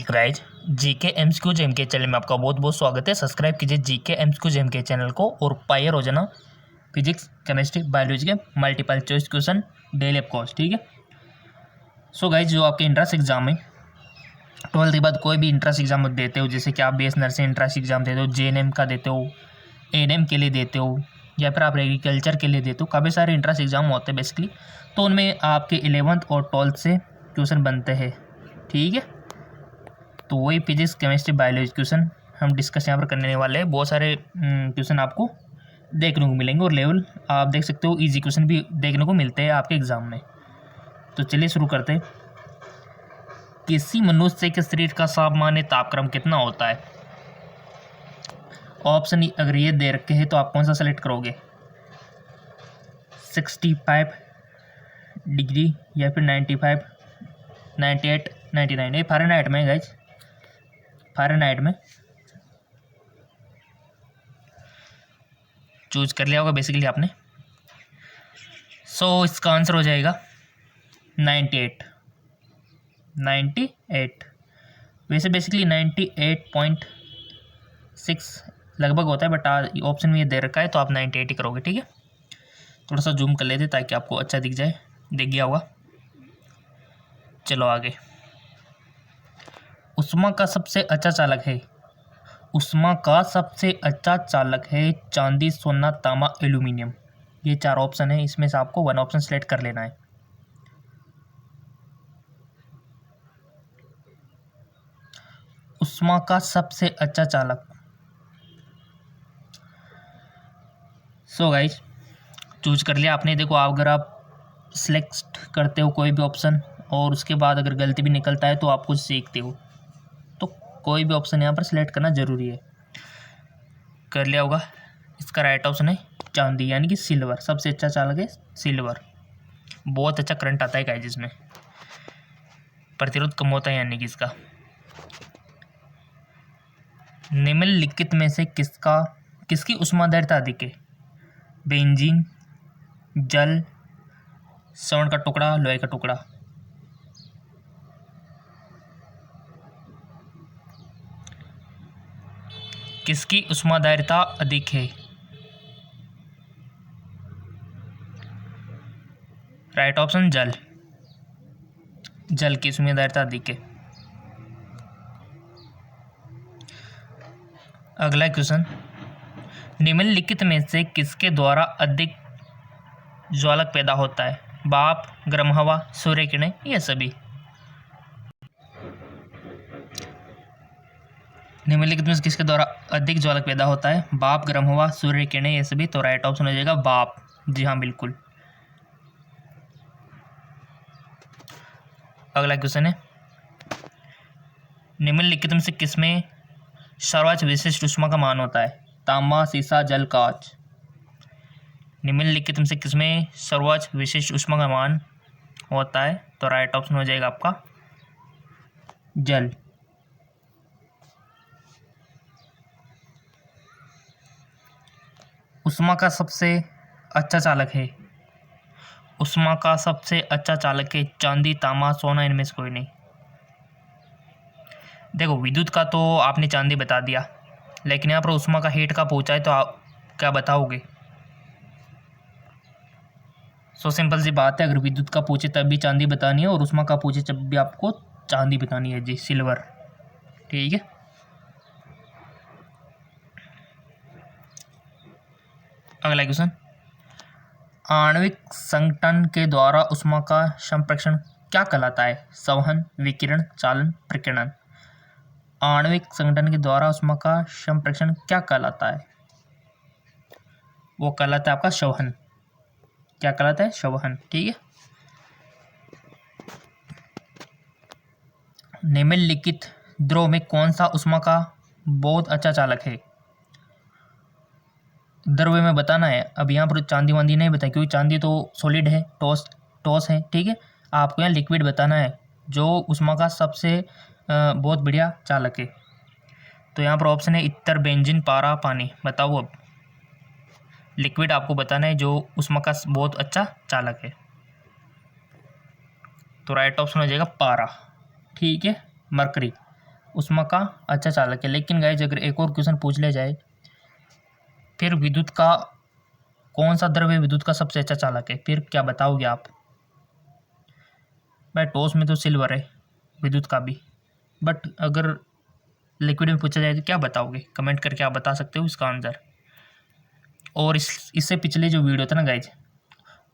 Guys GK MCQ जेएमके channel में आपका बहुत बहुत स्वागत है। सब्सक्राइब कीजिए जीके एमसीक्यू जेएमके चैनल को और पाइए रोजाना फिजिक्स, केमिस्ट्री, बायोलॉजी के multiple choice question daily of course. ठीक है। सो गाइज, जो आपके इंट्रेंस एग्जाम है 12th के बाद कोई भी इंट्रेंस एग्जाम देते हो, जैसे कि आप बीएस नर्सिंग इंट्रेंस एग्जाम देते हो, जेएनएम का देते हो, एएनएम के लिए देते हो, या फिर आप एग्रीकल्चर के लिए देते हो, काफ़ी सारे इंट्रेंस एग्जाम होते हैं बेसिकली। तो उनमें आपके 11th और 12th से क्वेश्चन बनते हैं। ठीक है। तो वही फिजिक्स, केमिस्ट्री, बायोलॉजी क्वेश्चन हम डिस्कस यहाँ पर करने वाले हैं। बहुत सारे क्वेश्चन आपको देखने को मिलेंगे और लेवल आप देख सकते हो, इजी क्वेश्चन भी देखने को मिलते हैं आपके एग्जाम में। तो चलिए शुरू करते हैं। किसी मनुष्य के शरीर का सामान्य तापक्रम कितना होता है? ऑप्शन अगर ये दे रखे हैं तो आप कौन सा सेलेक्ट करोगे? 65 डिग्री या फिर 95, 98, 99। ये फ़ारेनहाइट में गाइज, फ़ारेनहाइट में चूज कर लिया होगा बेसिकली आपने। सो इसका आंसर हो जाएगा 98। वैसे बेसिकली 98.6 लगभग होता है, बट ऑप्शन में ये दे रखा है तो आप 98 ही करोगे। ठीक है। थोड़ा सा जूम कर लेते ताकि आपको अच्छा दिख जाए। दिख गया होगा। चलो आगे। उष्मा का सबसे अच्छा चालक है। उष्मा का सबसे अच्छा चालक है चांदी, सोना, तांबा, एल्यूमिनियम। ये 4 ऑप्शन है, इसमें से आपको 1 ऑप्शन सेलेक्ट कर लेना है। उष्मा का सबसे अच्छा चालक। सो गाइज, चूज कर लिया आपने। देखो, अगर आप सिलेक्ट करते हो कोई भी ऑप्शन और उसके बाद अगर गलती भी निकलता है तो आप कुछ सीखते हो, तो कोई भी ऑप्शन यहाँ पर सिलेक्ट करना जरूरी है। कर लिया होगा। इसका राइट ऑप्शन है चांदी, यानी कि सिल्वर। सबसे अच्छा चालक है सिल्वर। बहुत अच्छा करंट आता है गाइस, इसमें प्रतिरोध कम होता है, यानी कि इसका। निम्नलिखित में से किसकी ऊष्माधारिता अधिक है? बेंजीन, जल, स्वर्ण का टुकड़ा, लोहे का टुकड़ा। किसकी ऊष्माधारिता अधिक है? राइट ऑप्शन जल। जल की ऊष्माधारिता अधिक है। अगला क्वेश्चन, निम्नलिखित में से किसके द्वारा अधिक ज्वालक पैदा होता है? भाप, गर्म हवा, सूर्य किरणें, ये सभी। निम्नलिखित में से किसके द्वारा अधिक ज्वालक पैदा होता है? भाप, गर्म हवा, सूर्य किरणें, ये सभी। तो राइट ऑप्शन हो जाएगा भाप। जी हाँ, बिल्कुल। अगला क्वेश्चन है, निम्नलिखित में से किसमें सर्वोच्च विशिष्ट ऊष्मा का मान होता है? तांबा, सीसा, जल, कांच। निम्नलिखित में से किसमें सर्वोच्च विशिष्ट ऊष्मा का मान होता है? तो राइट ऑप्शन हो जाएगा आपका जल। ऊष्मा का सबसे अच्छा चालक है। ऊष्मा का सबसे अच्छा चालक है चांदी, तांबा, सोना, इनमें से कोई नहीं। देखो, विद्युत का तो आपने चांदी बता दिया, लेकिन यहाँ पर ऊष्मा का हीट का पूछा है तो आप क्या बताओगे? सो सिंपल सी बात है, अगर विद्युत का पूछे तब भी चांदी बतानी है और ऊष्मा का पूछे जब भी आपको चांदी बतानी है। जी, सिल्वर। ठीक है। अगला क्वेश्चन, आणविक संघटन के द्वारा ऊष्मा का संप्रेषण क्या कहलाता है? संवहन, विकिरण, चालन, प्रकीर्णन। आणविक संगठन के द्वारा ऊष्मा का संप्रेषण क्या कहलाता है? वो कहलाता है आपका संवहन। क्या कहलाता है? संवहन। ठीक है। निम्नलिखित द्रव में कौन सा ऊष्मा का बहुत अच्छा चालक है? द्रव में बताना है। अब यहाँ पर चांदी वांदी नहीं बताए, क्योंकि चांदी तो सॉलिड है, टॉस है। ठीक है। आपको यहाँ लिक्विड बताना है जो ऊष्मा का सबसे बहुत बढ़िया चालक है। तो यहाँ पर ऑप्शन है इत्र, बेंजीन, पारा, पानी। बताओ अब। लिक्विड आपको बताना है जो ऊष्मा का बहुत अच्छा चालक है। तो राइट ऑप्शन हो जाएगा पारा। ठीक है, मरकरी। उष्मा का अच्छा चालक है। लेकिन गाइज अगर एक और क्वेश्चन पूछ लिया जाए, फिर विद्युत का कौन सा द्रव्य विद्युत का सबसे अच्छा चालक है, फिर क्या बताओगे आप? भाई टॉस में तो सिल्वर है विद्युत का भी, बट अगर लिक्विड में पूछा जाए तो क्या बताओगे? कमेंट करके आप बता सकते हो इसका आंसर। और इससे पिछले जो वीडियो था ना गाइज,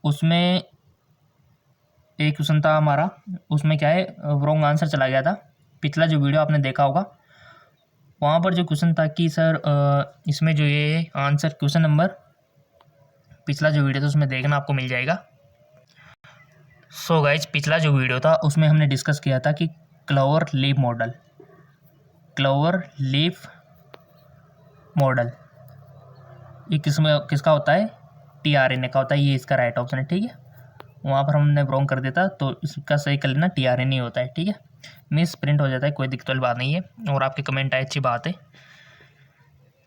उसमें एक क्वेश्चन था हमारा, उसमें क्या है रॉन्ग आंसर चला गया था। पिछला जो वीडियो आपने देखा होगा, वहाँ पर जो क्वेश्चन था कि सर इसमें जो ये आंसर क्वेश्चन नंबर पिछला जो वीडियो था उसमें देखना आपको मिल जाएगा। सो गाइज पिछला जो वीडियो था उसमें हमने डिस्कस किया था कि क्लोवर लीफ मॉडल ये किसका होता है? टीआरएनए का होता है। ये इसका राइट ऑप्शन है, ठीक है। वहाँ पर हमने रॉन्ग कर देता तो इसका सही कर लेना, टीआरएनए होता है, ठीक है। मिस प्रिंट हो जाता है, कोई दिक्कत वाली बात नहीं है। और आपके कमेंट आए, अच्छी बात है।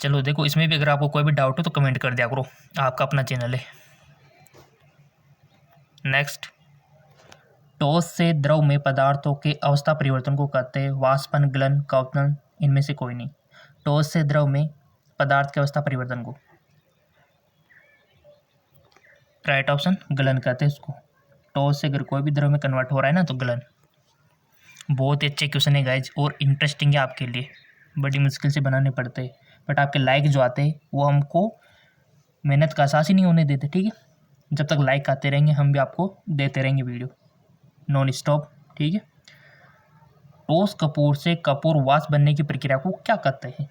चलो देखो, इसमें भी अगर आपको कोई भी डाउट हो तो कमेंट कर दिया करो, आपका अपना चैनल है। नेक्स्ट, ठोस से द्रव में पदार्थों के अवस्था परिवर्तन को कहते हैं वाष्पन, गलन, कंपन, इनमें से कोई नहीं। ठोस से द्रव में पदार्थ के अवस्था परिवर्तन को राइट ऑप्शन गलन कहते हैं इसको। ठोस से अगर कोई भी द्रव में कन्वर्ट हो रहा है ना तो गलन। बहुत ही अच्छे क्वेश्चन है गाइज और इंटरेस्टिंग है आपके लिए, बड़ी मुश्किल से बनाने पड़ते हैं, बट आपके लाइक जो आते हैं वो हमको मेहनत का एहसास ही नहीं होने देते, ठीक है। जब तक लाइक आते रहेंगे हम भी आपको देते रहेंगे वीडियो नॉन स्टॉप, ठीक है। ठोस कपूर से कपूर वाष्प बनने की प्रक्रिया को क्या कहते हैं?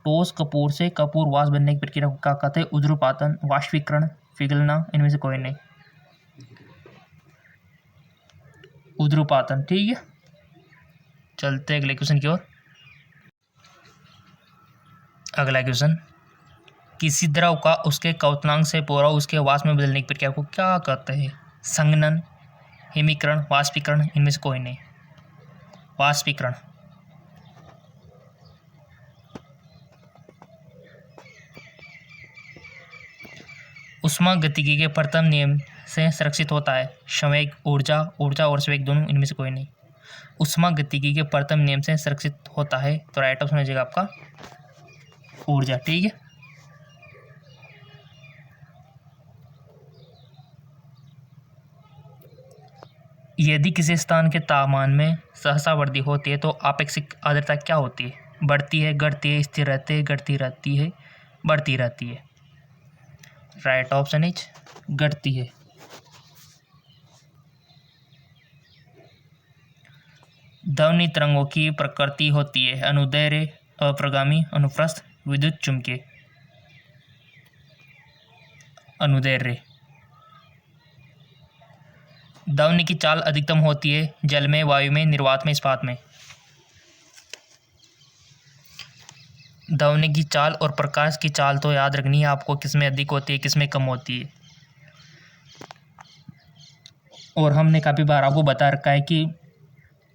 ठोस कपूर से कपूर वाष्प बनने की प्रक्रिया को क्या कहते हैं? उध्रुपातन, वाष्पीकरण, पिघलना, इनमें से कोई नहीं। उध्रुपातन, ठीक है। चलते अगले क्वेश्चन की ओर। अगला क्वेश्चन, किसी द्रव का उसके क्वथनांक से पूरा उसके वाष्प में बदलने की प्रक्रिया को क्या कहते हैं? संघनन, हिमीकरण, वाष्पीकरण, इनमें से कोई नहीं। वाष्पीकरण। ऊष्मागतिकी के प्रथम नियम से संरक्षित होता है संवेग, ऊर्जा और संवेग दोनों, इनमें से कोई नहीं। ऊष्मागतिकी के प्रथम नियम से संरक्षित होता है तो राइट ऑप्शन हो जाएगा आपका ऊर्जा, ठीक है। यदि किसी स्थान के तापमान में सहसा वृद्धि होती है तो आपेक्षिक आर्द्रता क्या होती है? बढ़ती है, घटती है, स्थिर रहती है, घटती रहती है, बढ़ती रहती है। राइट ऑप्शन इज घटती है। ध्वनि तरंगों की प्रकृति होती है अनुदैर्घ्य, अप्रगामी, अनुप्रस्थ, विद्युत चुम्बकीय। अनुदैर्घ्य। ध्वनि की चाल अधिकतम होती है जल में, वायु में, निर्वात में, इस्पात में। ध्वनि की चाल और प्रकाश की चाल तो याद रखनी है आपको, किसमें अधिक होती है किसमें कम होती है। और हमने काफ़ी बार आपको बता रखा है कि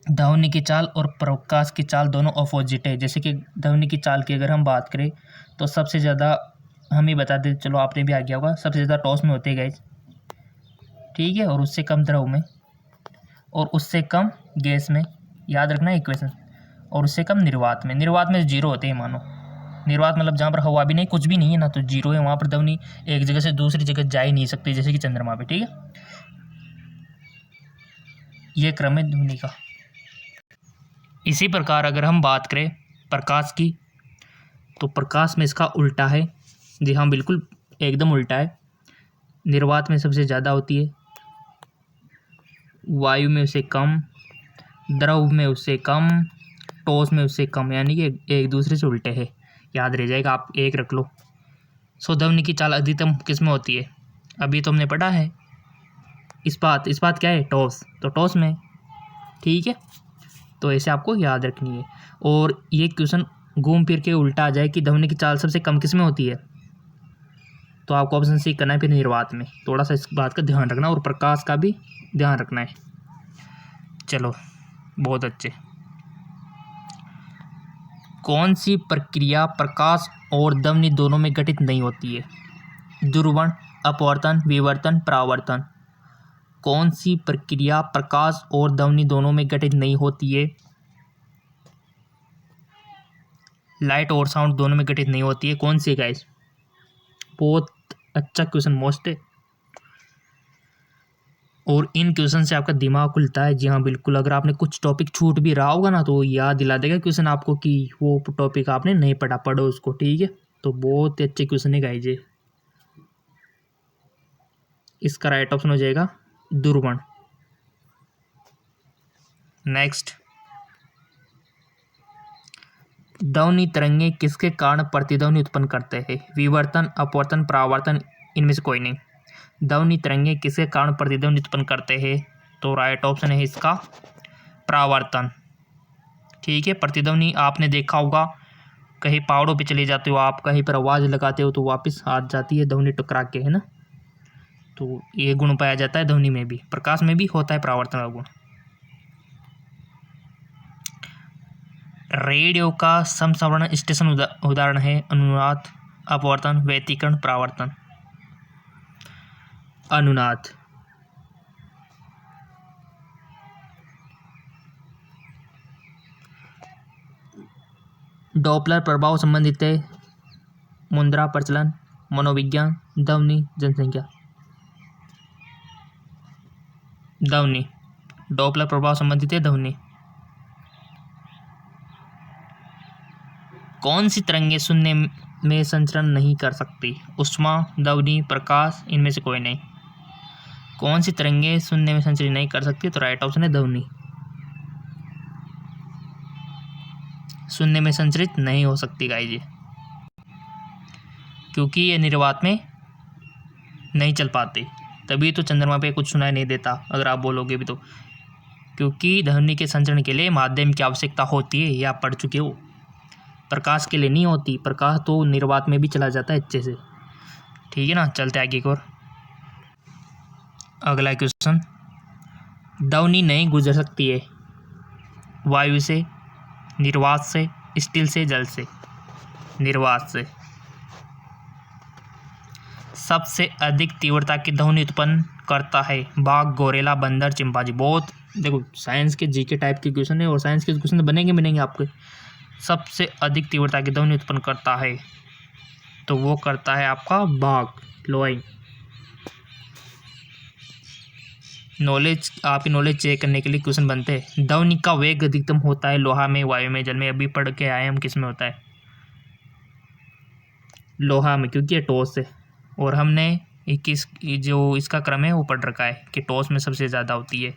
ध्वनि की चाल और प्रकाश की चाल दोनों अपोजिट है। जैसे कि ध्वनि की चाल की अगर हम बात करें तो सबसे ज़्यादा हम ही बता दें, चलो आपने भी आ गया होगा, सबसे ज़्यादा टॉस में होती है गाइस, ठीक है। और उससे कम द्रव में, और उससे कम गैस में, याद रखना है इक्वेशन। और उससे कम निर्वात में। निर्वात में जीरो होते हैं मानो। निर्वात मतलब जहाँ पर हवा भी नहीं, कुछ भी नहीं है ना, तो जीरो है। वहाँ पर ध्वनि एक जगह से दूसरी जगह जा ही नहीं सकती, जैसे कि चंद्रमा पे, ठीक है। ये क्रम है ध्वनि का। इसी प्रकार अगर हम बात करें प्रकाश की, तो प्रकाश में इसका उल्टा है। जी हाँ, बिल्कुल एकदम उल्टा है। निर्वात में सबसे ज़्यादा होती है, वायु में उससे कम, द्रव में उससे कम, ठोस में उससे कम, यानी कि एक दूसरे से उल्टे है। याद रह जाएगा, आप एक रख लो। सो ध्वनि की चाल अधिकतम किस में होती है? अभी तो हमने पढ़ा है इस्पात क्या है? टॉस, तो टॉस में, ठीक है। तो ऐसे आपको याद रखनी है। और ये क्वेश्चन घूम फिर के उल्टा आ जाए कि ध्वनि की चाल सबसे कम किस में होती है, तो आपको ऑप्शन सी करना है फिर निर्वात में। थोड़ा सा इस बात का ध्यान रखना और प्रकाश का भी ध्यान रखना है। चलो बहुत अच्छे। कौन सी प्रक्रिया प्रकाश और ध्वनि दोनों में घटित नहीं होती है? ध्रुवण, अपवर्तन, विवर्तन, परावर्तन। कौन सी प्रक्रिया प्रकाश और ध्वनि दोनों में घटित नहीं होती है? लाइट और साउंड दोनों में घटित नहीं होती है, कौन सी गाइस? बहुत अच्छा क्वेश्चन मोस्ट है, और इन क्वेश्चन से आपका दिमाग खुलता है। जी हाँ बिल्कुल, अगर आपने कुछ टॉपिक छूट भी रहा होगा ना तो याद दिला देगा क्वेश्चन आपको कि वो टॉपिक आपने नहीं पढ़ा, पढ़ो उसको, ठीक है। तो बहुत ही अच्छे क्वेश्चन है गाइस ये। इसका राइट ऑप्शन हो जाएगा दुर्गुण। नेक्स्ट, ध्वनि तरंगे किसके कारण प्रतिध्वनि उत्पन्न करते हैं? विवर्तन, अपवर्तन, परावर्तन, इनमें से कोई नहीं। ध्वनि तरंगे किसके कारण प्रतिध्वनि उत्पन्न करते हैं? तो राइट ऑप्शन है इसका परावर्तन, ठीक है। प्रतिध्वनि आपने देखा होगा, कहीं पहाड़ों पे चले जाते हो आप, कहीं पर आवाज़ लगाते हो तो वापस आ जाती है ध्वनि टकरा के, है ना। तो ये गुण पाया जाता है ध्वनि में भी, प्रकाश में भी होता है परावर्तन का गुण। रेडियो का समसवर्ण स्टेशन उदाहरण है अनुनाद, अपवर्तन, व्यतिकरण, परावर्तन। अनुनाद। डॉपलर प्रभाव संबंधित है मुद्रा, प्रचलन, मनोविज्ञान, ध्वनि, जनसंख्या। ध्वनि। डॉपलर प्रभाव संबंधित है ध्वनि। कौन सी तरंगें शून्य में संचरण नहीं कर सकती? ऊष्मा, ध्वनि, प्रकाश, इनमें से कोई नहीं। कौन सी तरंगें शून्य में संचरण नहीं कर सकती? तो राइट ऑप्शन है ध्वनि। शून्य में संचरित नहीं हो सकती गाइस ये, क्योंकि ये निर्वात में नहीं चल पाते, तभी तो चंद्रमा पे कुछ सुनाई नहीं देता अगर आप बोलोगे भी तो, क्योंकि ध्वनि के संचरण के लिए माध्यम की आवश्यकता होती है, ये आप पढ़ चुके हो। प्रकाश के लिए नहीं होती, प्रकाश तो निर्वात में भी चला जाता है अच्छे से, ठीक है ना। चलते आगे की ओर। अगला क्वेश्चन, ध्वनि नहीं गुजर सकती है वायु से, निर्वात से, स्टील से, जल से। निर्वात से। सबसे अधिक तीव्रता की ध्वनि उत्पन्न करता है बाघ, गोरेला, बंदर, चिंपांजी। बहुत देखो साइंस के जीके टाइप के क्वेश्चन है, और साइंस के क्वेश्चन बनेंगे आपके। सबसे अधिक तीव्रता की ध्वनि उत्पन्न करता है तो वो करता है आपका बाघ, लोई। नॉलेज, आपकी नॉलेज चेक करने के लिए क्वेश्चन बनते हैं। ध्वनि का वेग अधिकतम होता है लोहा में, वायु में, जल में। अभी पढ़ के आए हम, किस में होता है? लोहा में, क्योंकि ये टॉस है, और हमने 21 जो इसका क्रम है वो पढ़ रखा है कि टॉस में सबसे ज़्यादा होती है।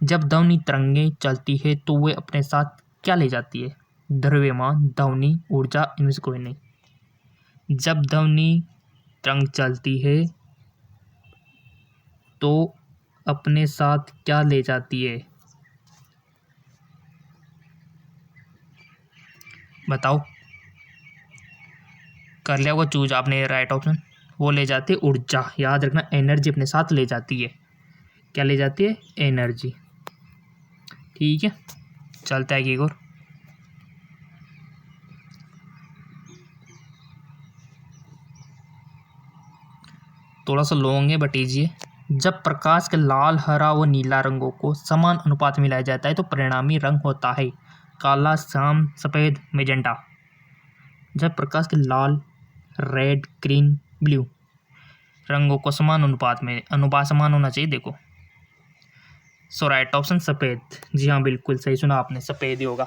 जब ध्वनि तरंगें चलती है तो वे अपने साथ क्या ले जाती है? द्रव्यमान, ध्वनि, ऊर्जा, इनमें से कोई नहीं। जब ध्वनि तरंग चलती है तो अपने साथ क्या ले जाती है? बताओ। कर लिया वो चूज आपने राइट ऑप्शन। वो ले जाती है ऊर्जा, याद रखना, एनर्जी अपने साथ ले जाती है। क्या ले जाती है? एनर्जी, ठीक है। चलता है एक और। थोड़ा सा लॉन्ग है बट इजी है। जब प्रकाश के लाल, हरा व नीला रंगों को समान अनुपात में मिलाया जाता है तो परिणामी रंग होता है काला, श्याम, सफ़ेद, मेजेंटा। जब प्रकाश के लाल, रेड, ग्रीन, ब्लू रंगों को समान अनुपात में, अनुपात समान होना चाहिए देखो। सो राइट ऑप्शन सफ़ेद। जी हाँ बिल्कुल सही सुना आपने, सफ़ेद ही होगा।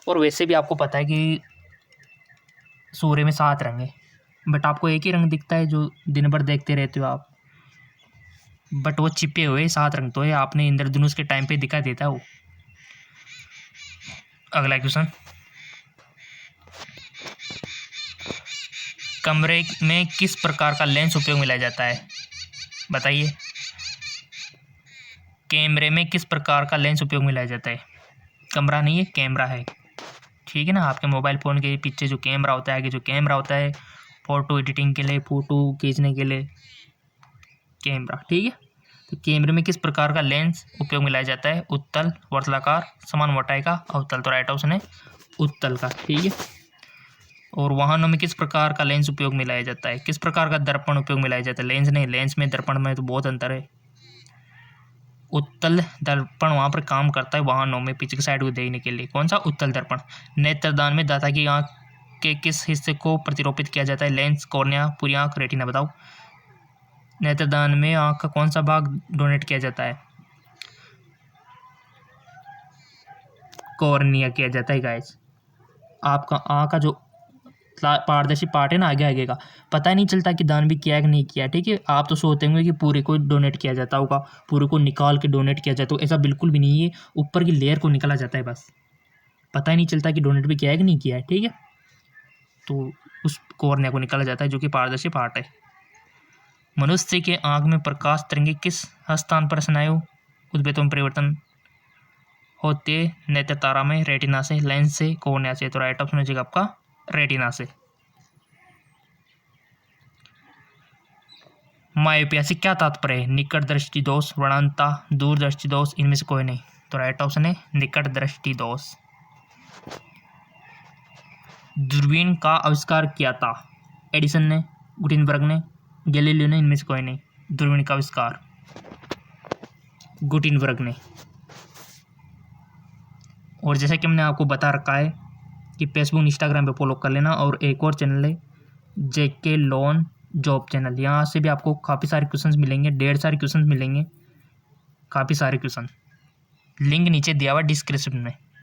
और वैसे भी आपको पता है कि सूर्य में 7 रंग है, बट आपको एक ही रंग दिखता है जो दिन भर देखते रहते हो आप, बट वो छिपे हुए 7 रंग तो है, आपने इंद्रधनुष के टाइम पे दिखाई देता है वो। अगला क्वेश्चन, कमरे में किस प्रकार का लेंस उपयोग में लाया जाता है? बताइए। कैमरे में किस प्रकार का लेंस उपयोग में लाया जाता है? कमरा नहीं है, कैमरा है, ठीक है ना। आपके मोबाइल फ़ोन के पीछे जो कैमरा होता है, आगे जो कैमरा होता है, फ़ोटो एडिटिंग के लिए, फ़ोटो खींचने के लिए कैमरा, ठीक है। तो कैमरे में किस प्रकार का लेंस उपयोग में लाया जाता है? उत्तल, वर्तुलाकार, समान मोटाई का, अवतल। तो राइट ऑप्शन है उत्तल का, ठीक है। और वाहनों में किस प्रकार का लेंस उपयोग में लाया जाता है? किस प्रकार का दर्पण उपयोग में लाया जाता है? लेंस नहीं, लेंस में दर्पण में तो बहुत अंतर है। उत्तल दर्पण वहाँ पर काम करता है वाहनों में पीछे की साइड को देखने के लिए। कौन सा? उत्तल दर्पण। नेत्रदान में दाता की आंख के किस हिस्से को प्रतिरोपित किया जाता है? लेंस, कॉर्निया, पूरी आंख, रेटिना। बताओ। नेत्रदान में आंख का कौन सा भाग डोनेट किया जाता है? कॉर्निया किया जाता है गाइस। आपका आंख का जो पारदर्शी पार्ट है ना, आगे आगे का, पता ही नहीं चलता कि दान भी किया है कि नहीं किया। ठीक है, आप तो सोचते होंगे कि पूरे को डोनेट किया जाता होगा, पूरे को निकाल के डोनेट किया जाता है। ऐसा बिल्कुल भी नहीं है, ऊपर की लेयर को निकाला जाता है बस, पता ही नहीं चलता कि डोनेट भी किया है कि नहीं किया है। ठीक है, तो उस कॉर्निया को निकाला जाता है जो कि पारदर्शी पार्ट है। मनुष्य के आंख में प्रकाश तरंगे किस स्थान पर स्नायु उद्भेदों में परिवर्तन होते? नेत्र तारा में, रेटिना से, लेंस से, कॉर्निया से। तो राइट ऑप्शन हो जाएगा आपका रेटिना से। मायोपिया से क्या तात्पर्य है? निकट दृष्टि दोष, वृणांता, दूर दृष्टि दोष, इनमें से कोई नहीं। तो राइट ऑप्शन है निकट दृष्टि दोष। दूरबीन का आविष्कार किया था? एडिसन ने, गुटेनबर्ग ने, गैलीलियो ने, इनमें से कोई नहीं। दूरबीन का आविष्कार गुटेनबर्ग ने। और जैसे कि हमने आपको बता रखा है कि फेसबुक इंस्टाग्राम पे फॉलो कर लेना, और एक और चैनल है जेके लोन जॉब चैनल, यहाँ से भी आपको काफ़ी सारे क्वेश्चंस मिलेंगे, ढेर सारे क्वेश्चंस मिलेंगे, काफ़ी सारे क्वेश्चन। लिंक नीचे दिया हुआ डिस्क्रिप्शन में।